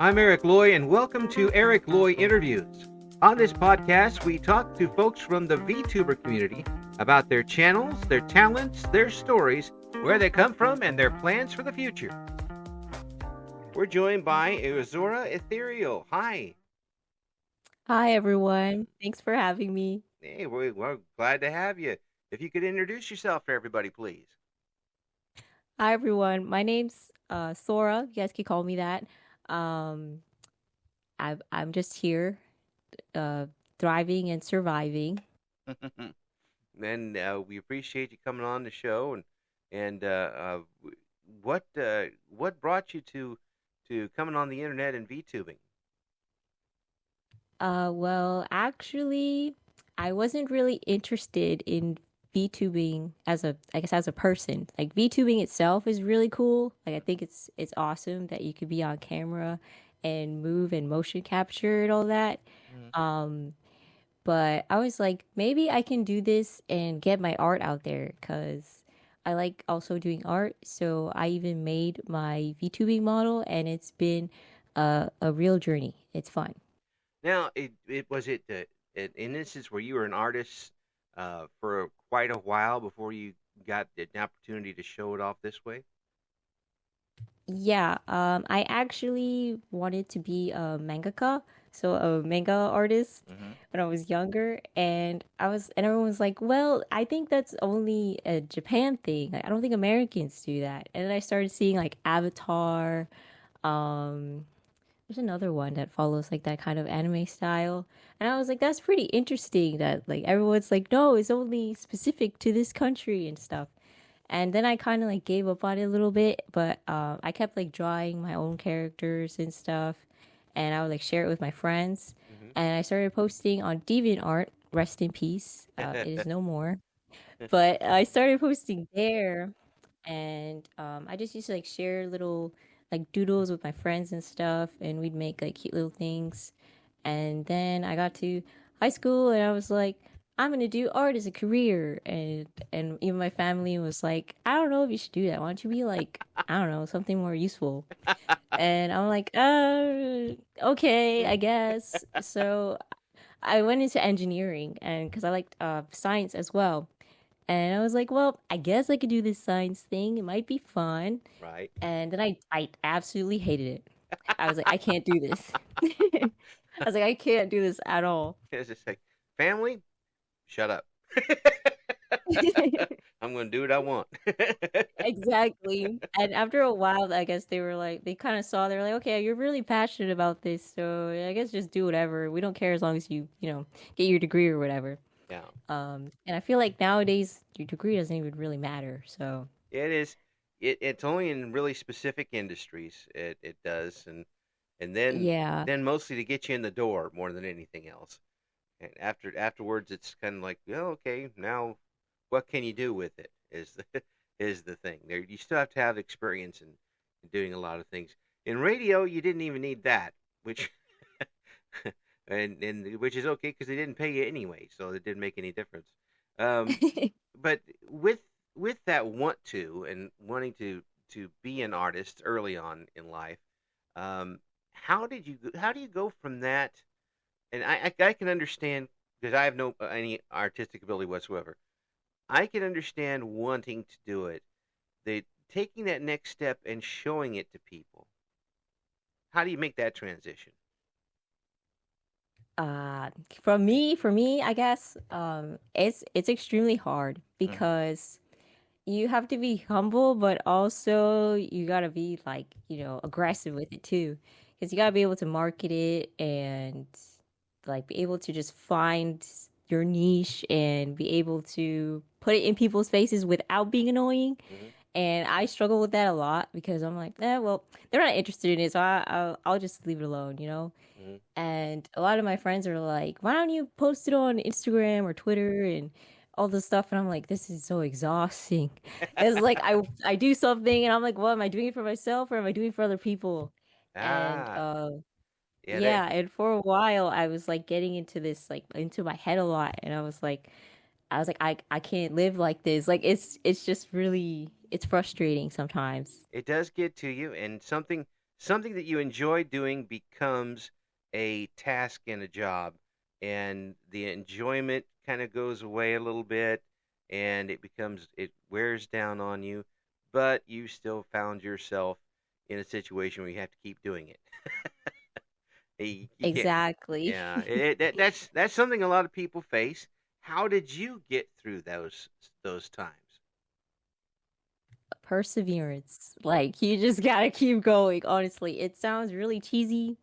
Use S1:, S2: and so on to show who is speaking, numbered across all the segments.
S1: I'm Eric Loy, and welcome to Eric Loy Interviews. On this podcast, we talk to folks from the VTuber community about their channels, their talents, their stories, where they come from, and their plans for the future. We're joined by Aozora Ethereal. Hi.
S2: Hi, everyone. Thanks for having me.
S1: Hey, we're glad to have you. If you could introduce yourself for everybody, please.
S2: Hi, everyone. My name's Sora. You guys can call me that. Um, I'm just here, uh, thriving and surviving.
S1: And we appreciate you coming on the show. And what brought you to coming on the internet and VTubing?
S2: Well, actually, I wasn't really interested in VTubing I guess, as a person. Like VTubing itself is really cool. Like I think it's awesome that you could be on camera and move and motion capture and all that.
S1: Mhm.
S2: Um, But I was like, maybe I can do this and get my art out there because I like also doing art. So I even made my VTubing model and it's been a real journey. It's fun.
S1: Now, it was it an instance where you were an artist for quite a while before you got an opportunity to show it off this way?
S2: Yeah, I actually wanted to be a mangaka, so a manga artist
S1: Hmm.
S2: when I was younger, and everyone was like, "Well, I think that's only a Japan thing. Like, I don't think Americans do that." And then I started seeing like Avatar. Um, there's another one that follows like that kind of anime style, and I was like, "That's pretty interesting." That like everyone's like, "No, it's only specific to this country and stuff." And then I kind of like gave up on it a little bit, but I kept like drawing my own characters and stuff, and I would like share it with my friends.
S1: Hmm.
S2: And I started posting on DeviantArt. Rest in peace. It is no more. But I started posting there, and I just used to like share little like doodles with my friends and stuff, and we'd make like cute little things. And then I got to high school, and I was like, I'm gonna do art as a career, and even my family was like, I don't know if you should do that. Why don't you be like, I don't know, something more useful? And I'm like, okay, I guess. So I went into engineering, and because I liked science as well. And I was like, well, I guess I could do this science thing. It might be fun.
S1: Right.
S2: And then I absolutely hated it. I was like, I can't do this. I was like, I can't do this at all.
S1: It's just like, family, shut up. I'm going to do what I want.
S2: Exactly. And after a while, I guess they were like, they kind of saw, they were like, okay, you're really passionate about this. So I guess just do whatever. We don't care as long as you get your degree or whatever.
S1: Yeah.
S2: And I feel like nowadays your degree doesn't even really matter. So
S1: It is. It's only in really specific industries it does, and
S2: yeah.
S1: then mostly to get you in the door more than anything else. And afterwards, it's kind of like, oh, okay, now what can you do with it? Is the is the thing. There, you still have to have experience in doing a lot of things. In radio, you didn't even need that, which and which is okay because they didn't pay you anyway, so it didn't make any difference. Um, but with that want to and wanting to be an artist early on in life, um, how do you go from that? And I can understand because I have no any artistic ability whatsoever. I can understand wanting to do it. They taking that next step and showing it to people. How do you make that transition?
S2: Uh, for me, I guess, it's extremely hard
S1: Hmm.
S2: because you have to be humble, but also you gotta be like, aggressive with it too. Because you gotta be able to market it and like be able to just find your niche and be able to put it in people's faces without being annoying.
S1: Hmm.
S2: And I struggle with that a lot because I'm like, well, they're not interested in it, so I'll just leave it alone.
S1: Hmm.
S2: And a lot of my friends are like, why don't you post it on Instagram or Twitter and all this stuff? And I'm like, this is so exhausting. It's like I do something and I'm like, well, am I doing it for myself or am I doing it for other people? And
S1: Ah, yeah, that
S2: yeah, and for a while I was like getting into this like into my head a lot and I was like I can't live like this. Like it's just really it's frustrating sometimes.
S1: it does get to you, and something that you enjoy doing becomes a task and a job, and the enjoyment kind of goes away a little bit, and it wears down on you, but you still found yourself in a situation where you have to keep doing it. You can't.
S2: Exactly.
S1: Yeah, that's something a lot of people face. How did you get through those times?
S2: Perseverance. Like you just gotta keep going, honestly. It sounds really cheesy,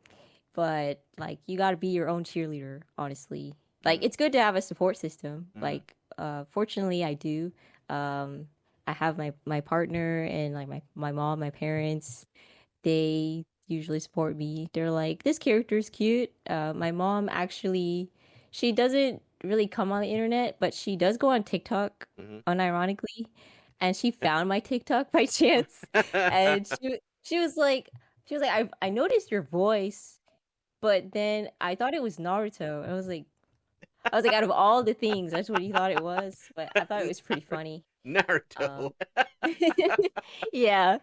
S2: but like you gotta be your own cheerleader, honestly. Like
S1: Mm-hmm.
S2: it's good to have a support system.
S1: Mm-hmm.
S2: Like fortunately I do. Um I have my partner and like my mom, my parents. They usually support me. They're like, this character is cute. My mom actually, she doesn't really come on the internet, but she does go on TikTok,
S1: Mm-hmm.
S2: unironically, and she found my TikTok by chance, and she was like, I noticed your voice, but then I thought it was Naruto. I was like, out of all the things, that's what you thought it was, but I thought it was pretty funny.
S1: Naruto.
S2: Um, yeah.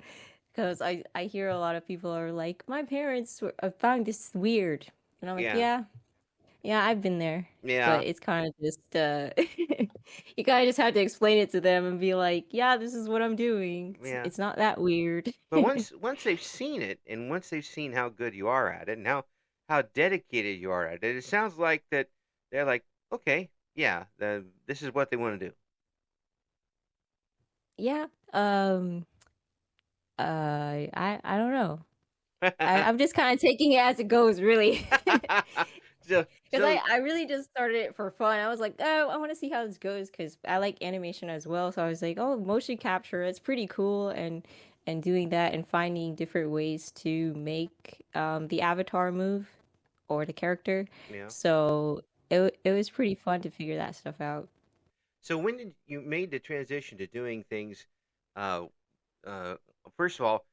S2: Because I hear a lot of people are like, my parents found this weird. And I'm like,
S1: Yeah,
S2: yeah, yeah, I've been there. But
S1: yeah,
S2: it's kind of just, you kind of just have to explain it to them and be like, yeah, this is what I'm doing.
S1: yeah.
S2: It's not that weird.
S1: But once they've seen it, and once they've seen how good you are at it, and how dedicated you are at it, it sounds like that they're like, okay, yeah, this is what they want to do.
S2: Yeah. I don't know. I'm just kind of taking it as it goes, really.
S1: so
S2: Because
S1: so
S2: I really just started it for fun. I was like, oh, I want to see how this goes because I like animation as well. So I was like, oh, motion capture, it's pretty cool. And doing that and finding different ways to make the avatar move or the character.
S1: yeah.
S2: So it was pretty fun to figure that stuff out.
S1: So when did you made the transition to doing things? Uh, uh, First of all,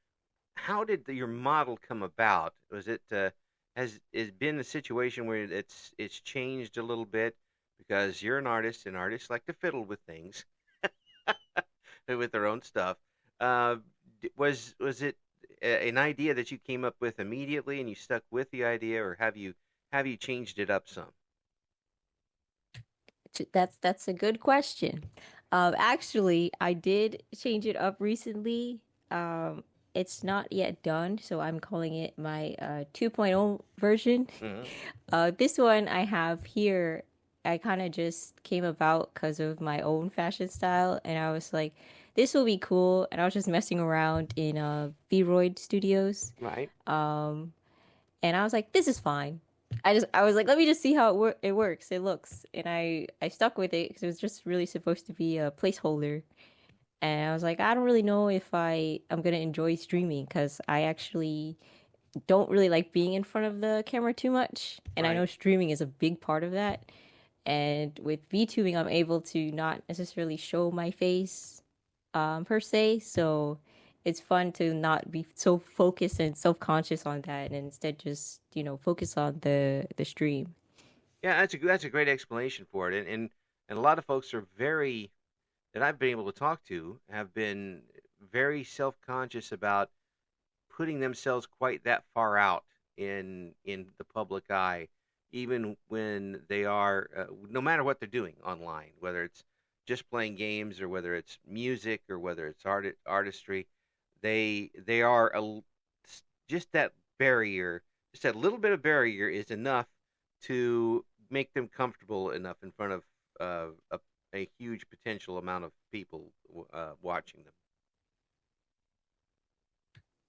S1: how did your model come about? Was it has it been a situation where it's changed a little bit because you're an artist and artists like to fiddle with things with their own stuff? Uh, was it an idea that you came up with immediately and you stuck with the idea, or have you changed it up some?
S2: That's a good question. Actually, I did change it up recently. Um, it's not yet done, so I'm calling it my 2.0 version.
S1: Hmm.
S2: This one I have here, I kind of just came about because of my own fashion style, and I was like, this will be cool. And I was just messing around in V-Roid Studios.
S1: Right.
S2: Um, and I was like, this is fine. I was like, let me just see how it works. It looks, and I stuck with it because it was just really supposed to be a placeholder. And I was like, I don't really know if I'm gonna enjoy streaming because I actually don't really like being in front of the camera too much, and I
S1: Right.
S2: know streaming is a big part of that. And with VTubing, I'm able to not necessarily show my face per se, so it's fun to not be so focused and self-conscious on that and instead just, focus on the stream.
S1: Yeah, that's a great explanation for it, and a lot of folks are very that I've been able to talk to have been very self conscious about putting themselves quite that far out in the public eye, even when they are no matter what they're doing online, whether it's just playing games or whether it's music or whether it's artistry, they are just that barrier, just that little bit of barrier is enough to make them comfortable enough in front of a huge potential amount of people watching them.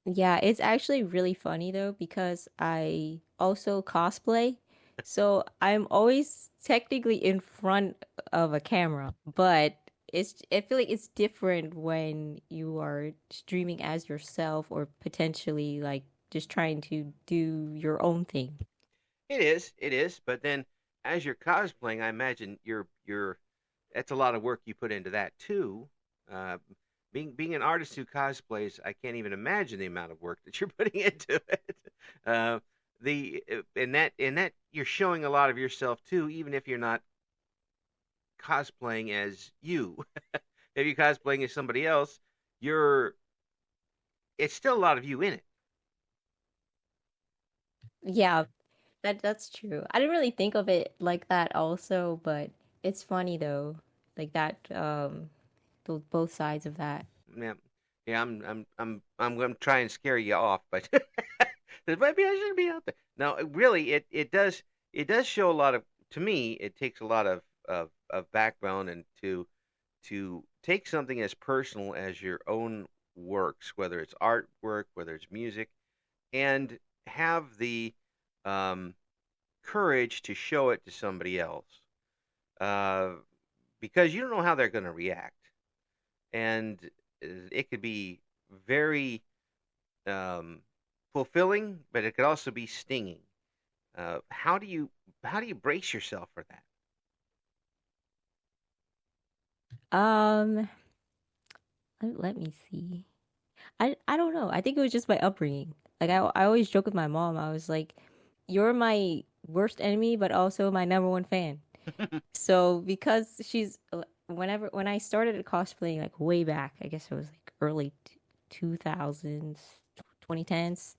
S2: Yeah, it's actually really funny though because I also cosplay. So I'm always technically in front of a camera, but I feel like it's different when you are streaming as yourself or potentially like just trying to do your own thing.
S1: It is. But then, as you're cosplaying, I imagine you're that's a lot of work you put into that too. Uh, being an artist who cosplays, I can't even imagine the amount of work that you're putting into it. Uh, the and that you're showing a lot of yourself too, even if you're not cosplaying as you. If you're cosplaying as somebody else, you're it's still a lot of you in it.
S2: Yeah, that's true. I didn't really think of it like that also, but it's funny though. Like that both sides of that.
S1: Yeah, yeah. I'm going to try and scare you off, but maybe I shouldn't be out there. No, really, it does show a lot of. To me, it takes a lot of backbone and to take something as personal as your own works, whether it's artwork, whether it's music, and have the um, courage to show it to somebody else, uh, because you don't know how they're going to react, and it could be very um, fulfilling, but it could also be stinging. How do you brace yourself for that?
S2: Um, let me see. I don't know. I think it was just my upbringing. Like I always joke with my mom. I was like, "You're my worst enemy, but also my number one fan." So because when I started cosplaying like way back, I guess it was like early 2000s, 2010s,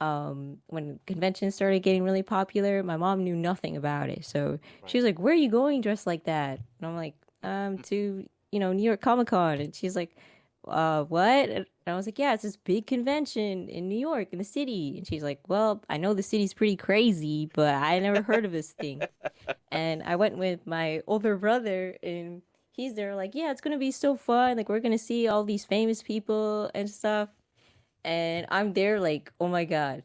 S2: when conventions started getting really popular, my mom knew nothing about it. So she
S1: Right.
S2: was like, "Where are you going dressed like that?" And I'm like, to, New York Comic Con." And she's like, what?" And I was like, "Yeah, it's this big convention in New York, in the city." And she's like, "Well, I know the city's pretty crazy, but I never heard of this thing." And I went with my older brother, and he's there like, "Yeah, it's gonna be so fun. Like, we're gonna see all these famous people and stuff." And I'm there like, "Oh my God,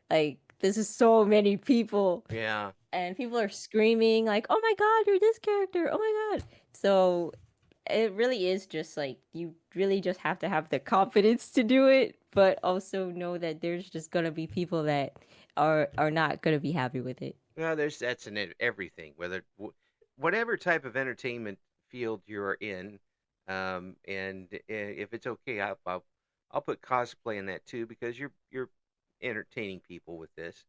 S2: like this is so many people."
S1: Yeah.
S2: And people are screaming like, "Oh my God, you're this character. Oh my God." So it really is just like you really just have to have the confidence to do it, but also know that there's just gonna be people that are not gonna be happy with it.
S1: Well, that's in everything, whatever type of entertainment field you're in, and if it's okay, I'll put cosplay in that too because you're entertaining people with this.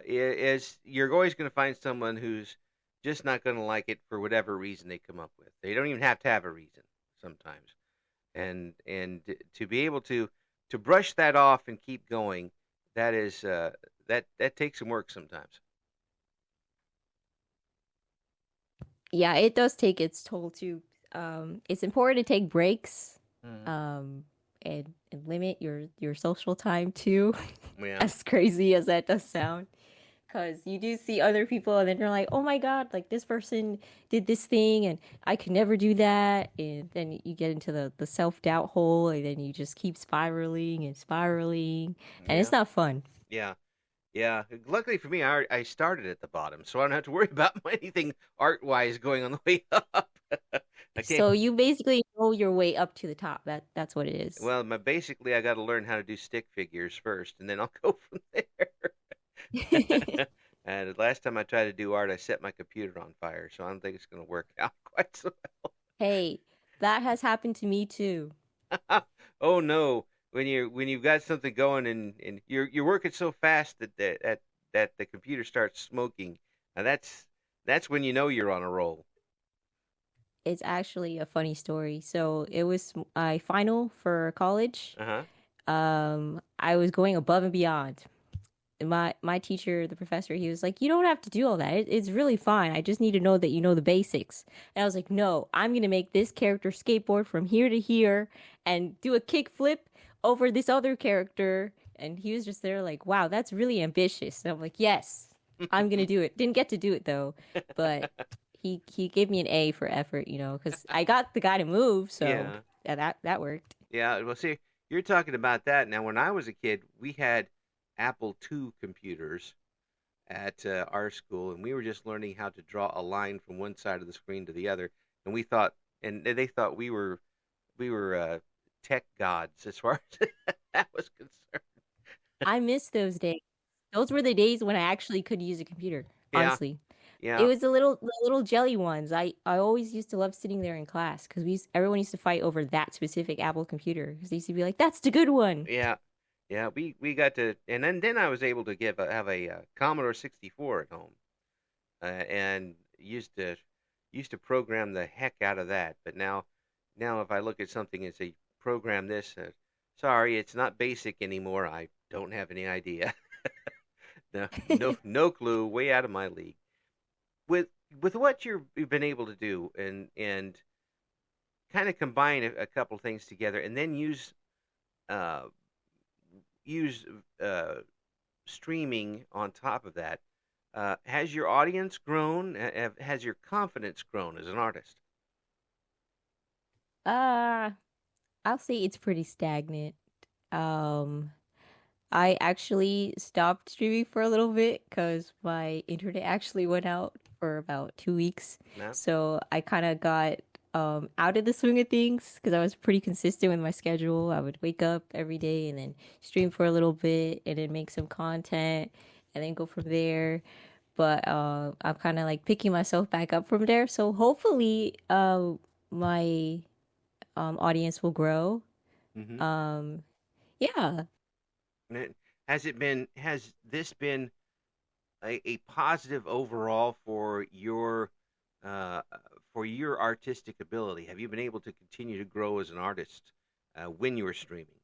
S1: Is you're always going to find someone who's just not going to like it for whatever reason they come up with. They don't even have to have a reason sometimes, and to be able to brush that off and keep going, that is that takes some work sometimes.
S2: Yeah, it does take its toll too. It's important to take breaks,
S1: Mhm.
S2: um, and limit your social time too,
S1: Yeah.
S2: as crazy as that does sound. Because you do see other people, and then you're like, "Oh my God, like this person did this thing, and I could never do that." And then you get into the self doubt hole, and then you just keep spiraling and spiraling, and it's
S1: Yeah.
S2: not fun.
S1: Yeah. Yeah. Luckily for me, I started at the bottom, so I don't have to worry about anything art wise going on the way up. Okay.
S2: So you basically know your way up to the top. That's what it is.
S1: Well, basically, I got to learn how to do stick figures first, and then I'll go from there. And the last time I tried to do art, I set my computer on fire, so I don't think it's going to work out quite so
S2: Hey, that has happened to me too.
S1: well. Oh no, when you've got something going and you're working so fast that the computer starts smoking, and that's when you know you're on a roll.
S2: It's actually a funny story. So it was my final for college.
S1: Uh-huh.
S2: I was going above and beyond. My teacher, the professor, he was like, "You don't have to do all that. It's really fine. I just need to know that you know the basics." And I was like, "No, I'm gonna make this character skateboard from here to here and do a kick flip over this other character." And he was just there like, "Wow, that's really ambitious." And I'm like, "Yes, I'm gonna do it." Didn't get to do it though, but he gave me an A for effort, because I got the guy to move, so
S1: Yeah.
S2: that worked.
S1: Yeah. Well, see, you're talking about that. Now, when I was a kid, we had Apple II computers at our school, and we were just learning how to draw a line from one side of the screen to the other. And we thought, and they thought we were tech gods as far as that was concerned.
S2: I miss those days. Those were the days when I actually could use a computer,
S1: Yeah.
S2: honestly. It
S1: Yeah.
S2: was the little jelly ones. I always used to love sitting there in class because everyone used to fight over that specific Apple computer because they used to be like, "That's the good one."
S1: Yeah. Yeah. We got to, and then I was able to have a Commodore 64 at home, and used to program the heck out of that. But now if I look at something and say program this, sorry, it's not basic anymore. I don't have any idea. No, no clue. Way out of my league. With what you've been able to do, and kind of combine a couple things together, and then uh, use streaming on top of that. Has your audience grown? Has your confidence grown as an artist?
S2: Uh, I'll say it's pretty stagnant. Um, I actually stopped streaming for a little bit because my internet actually went out for about 2 weeks.
S1: No.
S2: So I kind of got out of the swing of things because I was pretty consistent with my schedule. I would wake up every day and then stream for a little bit and then make some content and then go from there. But I'm kind of like picking myself back up from there. So hopefully, my audience will grow.
S1: Mm-hmm.
S2: Um, yeah.
S1: Has this been a positive overall uh, for your artistic ability? Have you been able to continue to grow as an artist when you were streaming?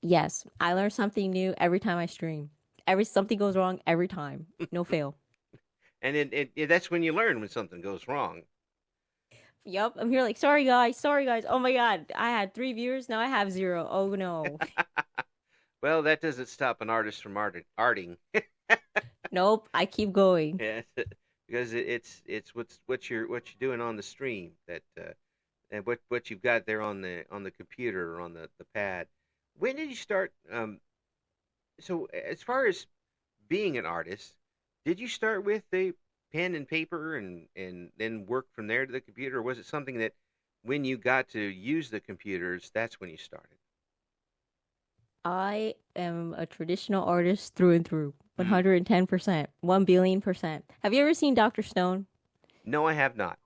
S2: Yes, I learn something new every time I stream. Every something goes wrong every time. No fail.
S1: And that's when you learn when something goes wrong.
S2: Yep, I'm here like sorry guys, sorry guys. Oh my god, I had 3 viewers, now I have zero. Oh no.
S1: Well, that doesn't stop an artist from arting.
S2: Nope, I keep going.
S1: Yeah, because it's what you're doing on the stream that and what you've got there on the computer or on the pad. When did you start? So as far as being an artist, did you start with a pen and paper and then work from there to the computer, or was it something that when you got to use the computers, that's when you started?
S2: I am a traditional artist through and through.
S1: Mm.
S2: 110%. 1 billion%. Have you ever seen Dr. Stone?
S1: No, I have not.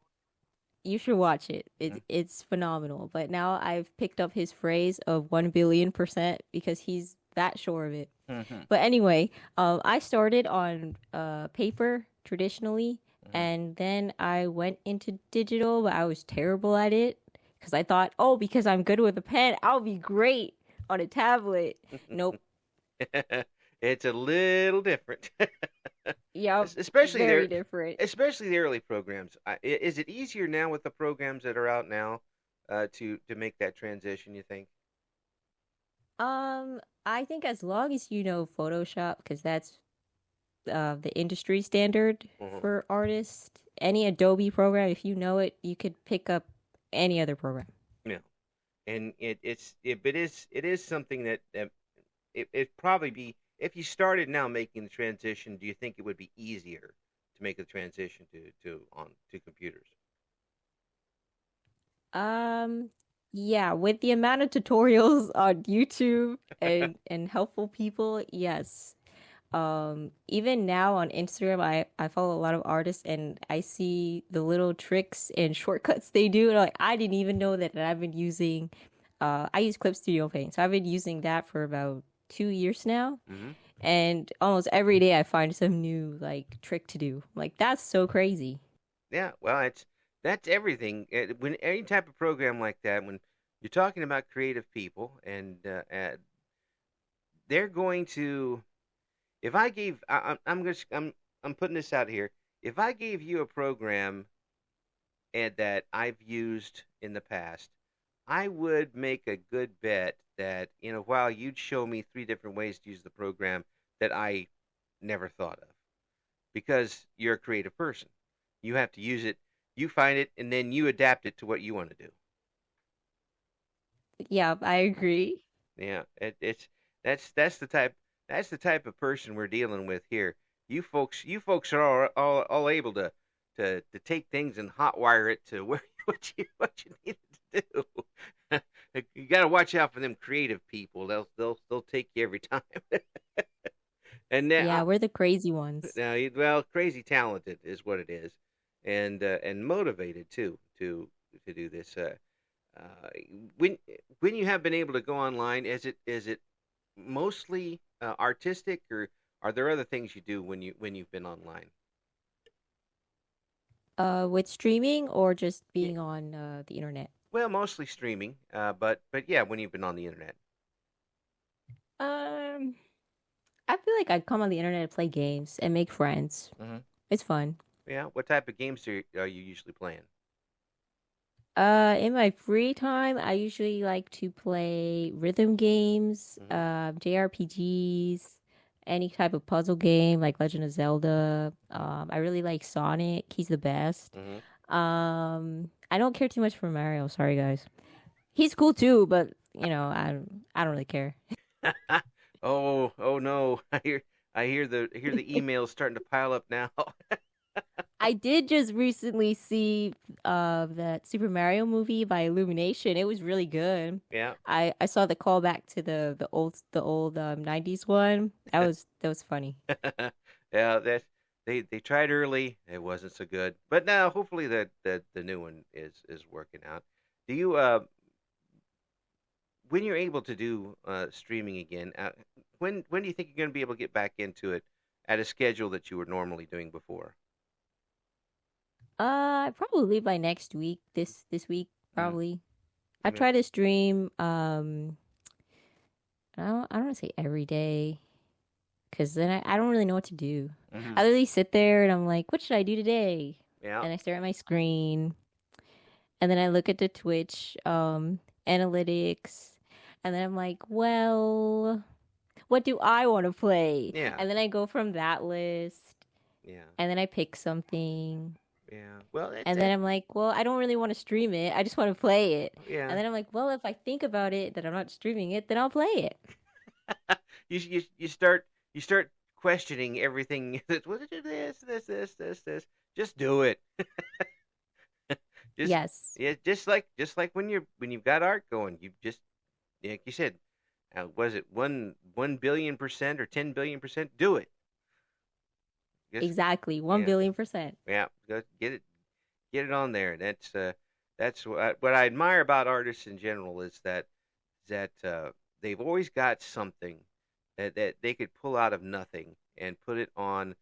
S2: You should watch it.
S1: Mm.
S2: It's phenomenal. But now I've picked up his phrase of 1 billion% because he's that sure of it.
S1: Mhm.
S2: But anyway, I started on paper traditionally,
S1: Mhm.
S2: and then I went into digital, but I was terrible at it because I thought, oh, because I'm good with a pen, I'll be great on a tablet. Nope.
S1: It's a little different.
S2: Yep.
S1: Especially
S2: Very different.
S1: especially the early programs. Is it easier now with the programs that are out now to make that transition? You think?
S2: I think as long as you know Photoshop, because that's the industry standard
S1: Hmm.
S2: for artists, any Adobe program, if you know it, you could pick up any other program.
S1: Yeah, and it is something that it probably be if you started now making the transition. Do you think it would be easier to make the transition to computers?
S2: Um, yeah, with the amount of tutorials on YouTube and helpful people, yes. Even now on Instagram, I follow a lot of artists and I see the little tricks and shortcuts they do. And like I didn't even know that, and I've been using I use Clip Studio Paint. So I've been using that for about 2 years now.
S1: Hmm.
S2: And almost every day I find some new like trick to do. Like that's so crazy.
S1: Yeah, well, that's everything. When any type of program like that, when you're talking about creative people, and they're going to, if I gave, I'm just, I'm putting this out here. If I gave you a program and that I've used in the past, I would make a good bet that in a while you'd show me three different ways to use the program that I never thought of because you're a creative person. You have to use it, you find it, and then you adapt it to what you want to do.
S2: Yeah, I agree.
S1: Yeah, that's that's the type of person we're dealing with here. You folks are all able to take things and hotwire it to where what you need it to do. You got to watch out for them creative people. They'll take you every time. And
S2: Yeah,
S1: now,
S2: we're the crazy ones.
S1: well, crazy talented is what it is, and motivated too to do this. Uh, when when you have been able to go online, is it mostly artistic, or are there other things you do when you've been online?
S2: With streaming or just
S1: Yeah,
S2: being on the internet?
S1: well, mostly streaming, but yeah, when you've been on the internet.
S2: Um, I feel like I come on the internet to play games and make friends.
S1: Hmm.
S2: It's fun.
S1: Yeah. What type of games are you usually playing?
S2: In my free time, I usually like to play rhythm games,
S1: Hmm.
S2: JRPGs, any type of puzzle game like Legend of Zelda. I really like Sonic. He's the best.
S1: Hmm.
S2: I don't care too much for Mario. Sorry, guys. He's cool too, but I don't really care.
S1: Oh no! I hear the emails starting to pile up now.
S2: I did just recently see that Super Mario movie by Illumination. It was really good.
S1: Yeah.
S2: I saw the callback to the old 90s one. That was funny.
S1: Yeah, they tried early. It wasn't so good, but now hopefully the new one is working out. Do you when you're able to do streaming again? When do you think you're going to be able to get back into it at a schedule that you were normally doing before?
S2: Probably by next week. This week
S1: Mm,
S2: probably. I
S1: you know,
S2: try to stream I don't want to say every day because then I don't really know what to do.
S1: hmm.
S2: I literally sit there and I'm like, what should I do today?
S1: Yeah,
S2: And I stare at my screen and then I look at the Twitch analytics and then I'm like, well, what do I want to play?
S1: yeah,
S2: And then I go from that list
S1: yeah,
S2: and then I pick something.
S1: yeah. Well,
S2: And then I'm like, well, I don't really want to stream it. I just want to play it.
S1: yeah.
S2: And then I'm like, well, if I think about it that I'm not streaming it, then I'll play it.
S1: You start questioning everything. What did this? Just do it. Just
S2: Yes.
S1: yeah, just like when you've got art going, you just like you said, was it 1 billion% or 10 billion%? Do it. Just
S2: Exactly. One
S1: yeah,
S2: billion percent.
S1: yeah. Get it on there. That's what I admire about artists in general is that they've always got something that they could pull out of nothing and put it on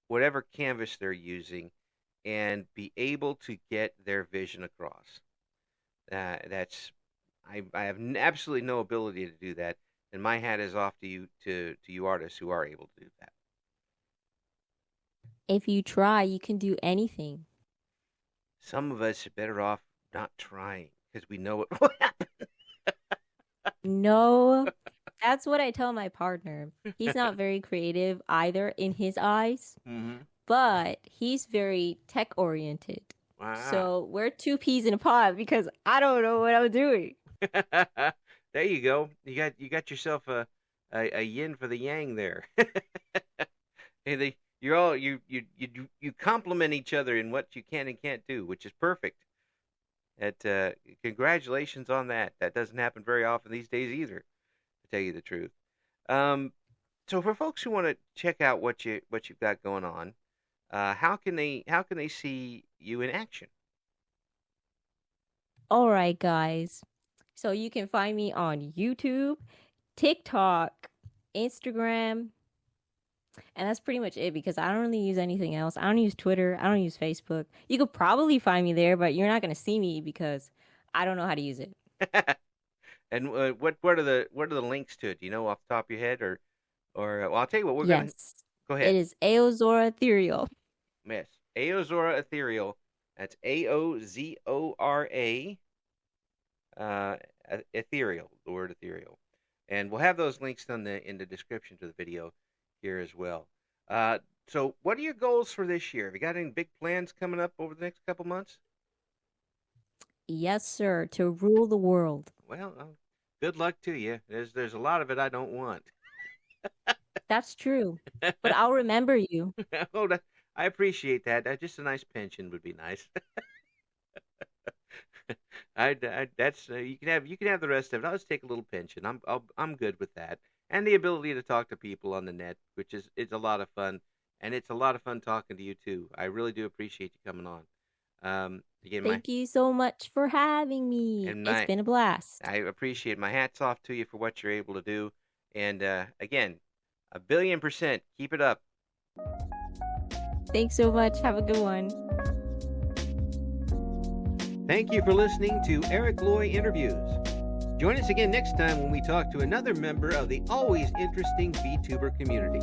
S1: whatever canvas they're using and be able to get their vision across. That's I have absolutely no ability to do that, and my hat is off to you artists who are able to do that.
S2: If you try, you can do anything.
S1: Some of us are better off not trying because we know it will happen.
S2: No, that's what I tell my partner. He's not very creative either in his eyes,
S1: Hmm.
S2: but he's very tech oriented.
S1: Wow.
S2: So we're two peas in a pod because I don't know what I'm doing.
S1: There you go. You got yourself a yin for the yang there. Hey, you're all you complement each other in what you can and can't do, which is perfect. That congratulations on that. That doesn't happen very often these days either, to tell you the truth. Um, so for folks who want to check out what you've got going on, how can they see you in action?
S2: All right, guys. So you can find me on YouTube, TikTok, Instagram, and that's pretty much it because I don't really use anything else. I don't use Twitter. I don't use Facebook. You could probably find me there, but you're not going to see me because I don't know how to use it.
S1: And what are the links to it? Do you know off the top of your head, or well, I'll tell you what we're gonna
S2: Yes,
S1: go
S2: it
S1: ahead.
S2: is Aozora Ethereal.
S1: Yes, Aozora Ethereal. That's Aozora uh, Ethereal. The word ethereal, and we'll have those links in the description to the video here as well. Uh, so, what are your goals for this year? Have you got any big plans coming up over the next couple months?
S2: Yes, sir, to rule the world.
S1: Well, good luck to you. There's a lot of it I don't want.
S2: That's true, but I'll remember you.
S1: Oh, I appreciate that. Just a nice pension would be nice. That's you can have the rest of it. I'll just take a little pension. I'm good with that, and the ability to talk to people on the net, which is it's a lot of fun, and it's a lot of fun talking to you too. I really do appreciate you coming on. Again, my
S2: Thank you so much for having me.
S1: and
S2: It's
S1: my
S2: been a blast.
S1: I appreciate my hats off to you for what you're able to do, and again, 1 billion%. Keep it up.
S2: Thanks so much. Have a good one.
S1: Thank you for listening to Eric Loy Interviews. Join us again next time when we talk to another member of the always interesting VTuber community.